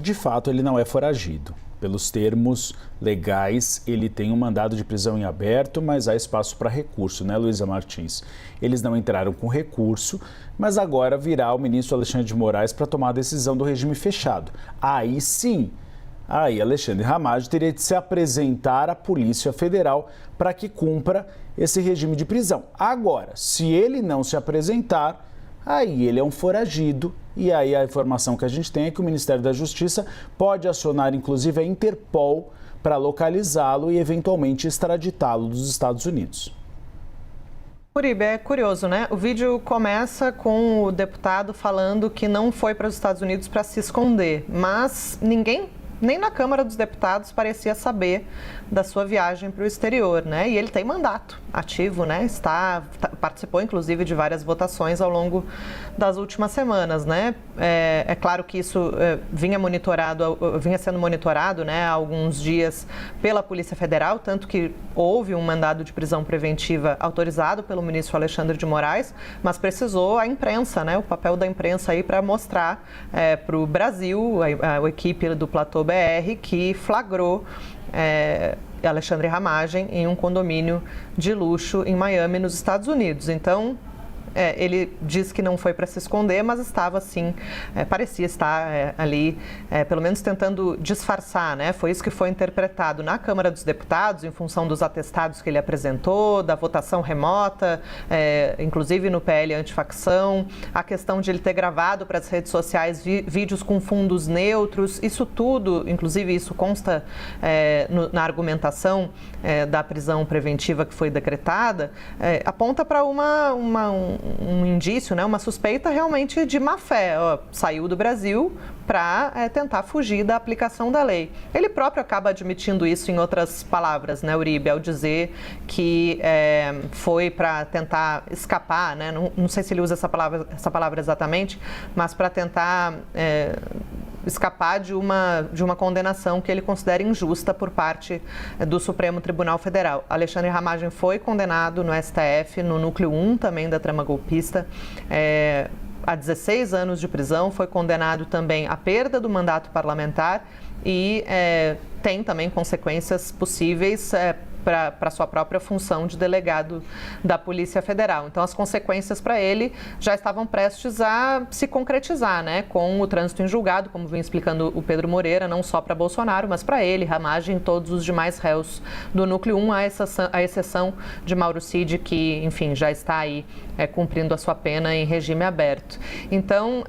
De fato, ele não é foragido. Pelos termos legais, ele tem um mandado de prisão em aberto, mas há espaço para recurso, né, Luísa Martins? Eles não entraram com recurso, mas agora virá o ministro Alexandre de Moraes para tomar a decisão do regime fechado. Aí sim, aí Alexandre Ramagem teria de se apresentar à Polícia Federal para que cumpra esse regime de prisão. Agora, se ele não se apresentar, aí ele é um foragido e aí a informação que a gente tem é que o Ministério da Justiça pode acionar inclusive a Interpol para localizá-lo e eventualmente extraditá-lo dos Estados Unidos. Uribe, é curioso, né? O vídeo começa com o deputado falando que não foi para os Estados Unidos para se esconder, mas ninguém, nem na Câmara dos Deputados, parecia saber da sua viagem para o exterior, né? E ele tem mandato ativo, né? Participou, inclusive, de várias votações ao longo das últimas semanas, né? É claro que isso vinha sendo monitorado, né, há alguns dias pela Polícia Federal, tanto que houve um mandado de prisão preventiva autorizado pelo ministro Alexandre de Moraes, mas precisou a imprensa, né? O papel da imprensa aí para mostrar para o Brasil, a equipe do Platô BR, que flagrou Alexandre Ramagem em um condomínio de luxo em Miami, nos Estados Unidos. Então, ele diz que não foi para se esconder, mas estava sim, parecia estar ali, pelo menos tentando disfarçar, né? Foi isso que foi interpretado na Câmara dos Deputados, em função dos atestados que ele apresentou, da votação remota, inclusive no PL antifacção, a questão de ele ter gravado para as redes sociais vídeos com fundos neutros, isso tudo, inclusive isso consta na argumentação da prisão preventiva que foi decretada, aponta para um indício, né, uma suspeita realmente de má-fé. Saiu do Brasil para tentar fugir da aplicação da lei. Ele próprio acaba admitindo isso em outras palavras, né, Uribe, ao dizer que foi para tentar escapar, né, não sei se ele usa essa palavra exatamente, mas para tentar escapar de uma condenação que ele considera injusta por parte do Supremo Tribunal Federal. Alexandre Ramagem foi condenado no STF, no núcleo 1 também da trama golpista, a 16 anos de prisão, foi condenado também à perda do mandato parlamentar e tem também consequências possíveis para sua própria função de delegado da Polícia Federal. Então, as consequências para ele já estavam prestes a se concretizar, né, com o trânsito em julgado, como vem explicando o Pedro Moreira, não só para Bolsonaro, mas para ele, Ramagem e todos os demais réus do Núcleo 1, à exceção de Mauro Cid, que, enfim, já está aí cumprindo a sua pena em regime aberto. Então,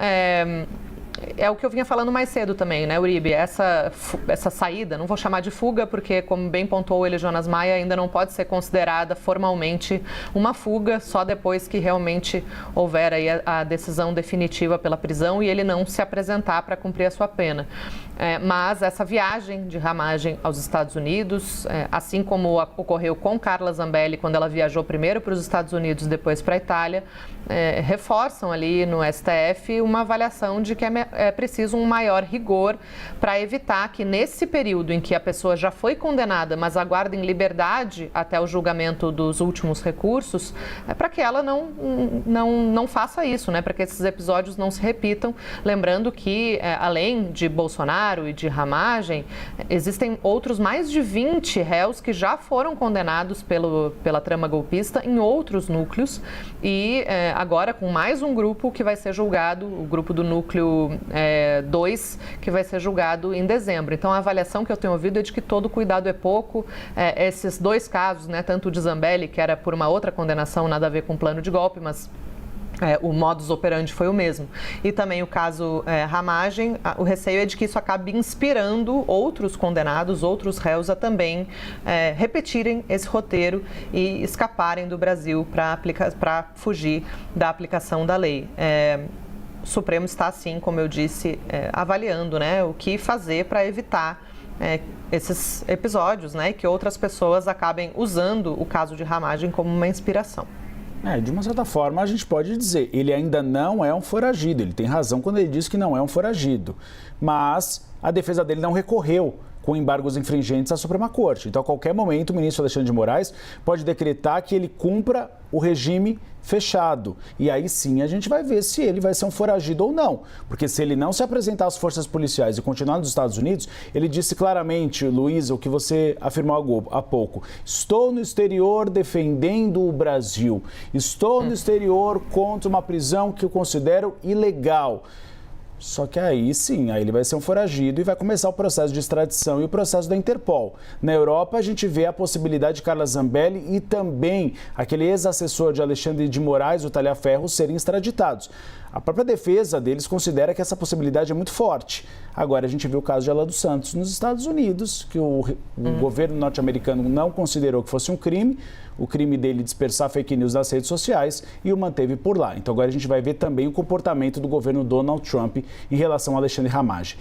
é o que eu vinha falando mais cedo também, né, Uribe? Essa saída, não vou chamar de fuga, porque, como bem pontuou ele, Jonas Maia, ainda não pode ser considerada formalmente uma fuga, só depois que realmente houver aí a decisão definitiva pela prisão e ele não se apresentar para cumprir a sua pena. Mas essa viagem de Ramagem aos Estados Unidos, assim como ocorreu com Carla Zambelli, quando ela viajou primeiro para os Estados Unidos e depois para a Itália, reforçam ali no STF uma avaliação de que é preciso um maior rigor para evitar que nesse período em que a pessoa já foi condenada, mas aguarda em liberdade até o julgamento dos últimos recursos, para que ela não faça isso, né? Para que esses episódios não se repitam. Lembrando que, além de Bolsonaro e de Ramagem, existem outros mais de 20 réus que já foram condenados pela trama golpista em outros núcleos e agora com mais um grupo que vai ser julgado, o grupo do núcleo 2, que vai ser julgado em dezembro. Então, a avaliação que eu tenho ouvido é de que todo cuidado é pouco. Esses dois casos, né, tanto o de Zambelli, que era por uma outra condenação, nada a ver com plano de golpe, mas o modus operandi foi o mesmo. E também o caso Ramagem, o receio é de que isso acabe inspirando outros condenados, outros réus a também repetirem esse roteiro e escaparem do Brasil para fugir da aplicação da lei. O Supremo está, assim, como eu disse, avaliando, né, o que fazer para evitar esses episódios, né, e que outras pessoas acabem usando o caso de Ramagem como uma inspiração. De uma certa forma, a gente pode dizer, ele ainda não é um foragido, ele tem razão quando ele diz que não é um foragido, mas a defesa dele não recorreu com embargos infringentes à Suprema Corte. Então, a qualquer momento, o ministro Alexandre de Moraes pode decretar que ele cumpra o regime fechado. E aí sim a gente vai ver se ele vai ser um foragido ou não. Porque se ele não se apresentar às forças policiais e continuar nos Estados Unidos, ele disse claramente, Luísa, o que você afirmou há pouco. Estou no exterior defendendo o Brasil. Estou no exterior contra uma prisão que eu considero ilegal. Só que aí sim, aí ele vai ser um foragido e vai começar o processo de extradição e o processo da Interpol. Na Europa, a gente vê a possibilidade de Carla Zambelli e também aquele ex-assessor de Alexandre de Moraes, o Talhaferro, serem extraditados. A própria defesa deles considera que essa possibilidade é muito forte. Agora, a gente viu o caso de Ela dos Santos nos Estados Unidos, que o governo norte-americano não considerou que fosse um crime, o crime dele dispersar fake news nas redes sociais e o manteve por lá. Então agora a gente vai ver também o comportamento do governo Donald Trump em relação a Alexandre Ramagem.